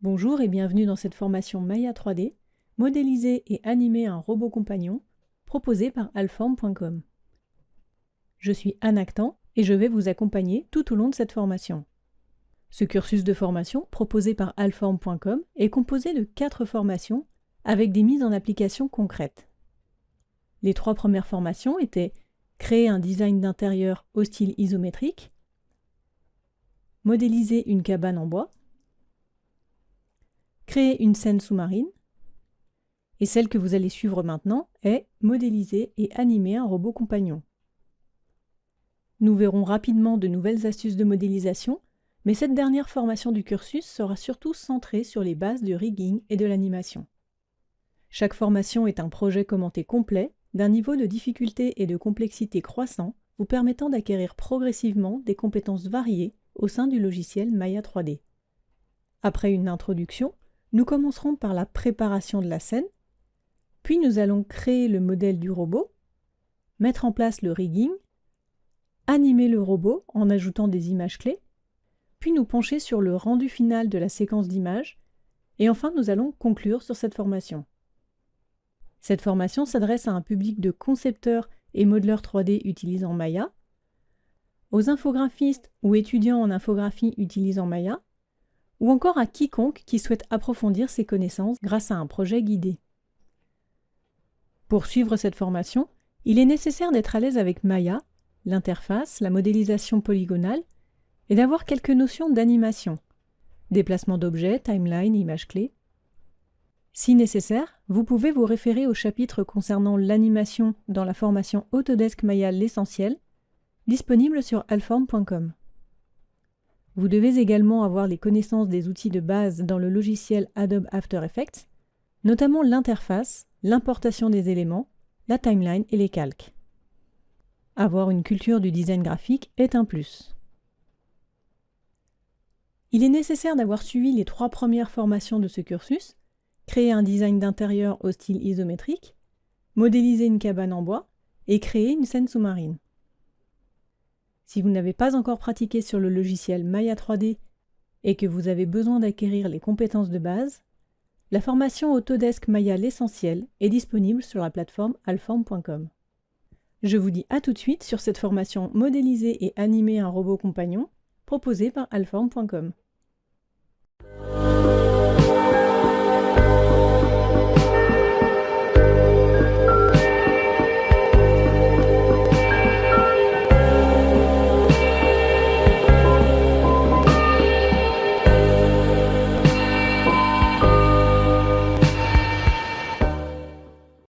Bonjour et bienvenue dans cette formation Maya 3D, modéliser et animer un robot compagnon, proposée par Allform.com. Je suis Anne Actan et je vais vous accompagner tout au long de cette formation. Ce cursus de formation, proposé par Allform.com, est composé de 4 formations avec des mises en application concrètes. Les 3 premières formations étaient créer un design d'intérieur au style isométrique, modéliser une cabane en bois, créer une scène sous-marine, et celle que vous allez suivre maintenant est modéliser et animer un robot compagnon. Nous verrons rapidement de nouvelles astuces de modélisation, mais cette dernière formation du cursus sera surtout centrée sur les bases du rigging et de l'animation. Chaque formation est un projet commenté complet, d'un niveau de difficulté et de complexité croissant, vous permettant d'acquérir progressivement des compétences variées au sein du logiciel Maya 3D. Après une introduction, nous commencerons par la préparation de la scène, puis nous allons créer le modèle du robot, mettre en place le rigging, animer le robot en ajoutant des images clés, puis nous pencher sur le rendu final de la séquence d'images, et enfin nous allons conclure sur cette formation. Cette formation s'adresse à un public de concepteurs et modeleurs 3D utilisant Maya, aux infographistes ou étudiants en infographie utilisant Maya, ou encore à quiconque qui souhaite approfondir ses connaissances grâce à un projet guidé. Pour suivre cette formation, il est nécessaire d'être à l'aise avec Maya, l'interface, la modélisation polygonale, et d'avoir quelques notions d'animation, déplacement d'objets, timeline, images clés. Si nécessaire, vous pouvez vous référer au chapitre concernant l'animation dans la formation Autodesk Maya l'essentiel, disponible sur allform.com. Vous devez également avoir les connaissances des outils de base dans le logiciel Adobe After Effects, notamment l'interface, l'importation des éléments, la timeline et les calques. Avoir une culture du design graphique est un plus. Il est nécessaire d'avoir suivi les 3 premières formations de ce cursus, créer un design d'intérieur au style isométrique, modéliser une cabane en bois et créer une scène sous-marine. Si vous n'avez pas encore pratiqué sur le logiciel Maya 3D et que vous avez besoin d'acquérir les compétences de base, la formation Autodesk Maya l'essentiel est disponible sur la plateforme allform.com. Je vous dis à tout de suite sur cette formation modéliser et animer un robot compagnon proposée par allform.com.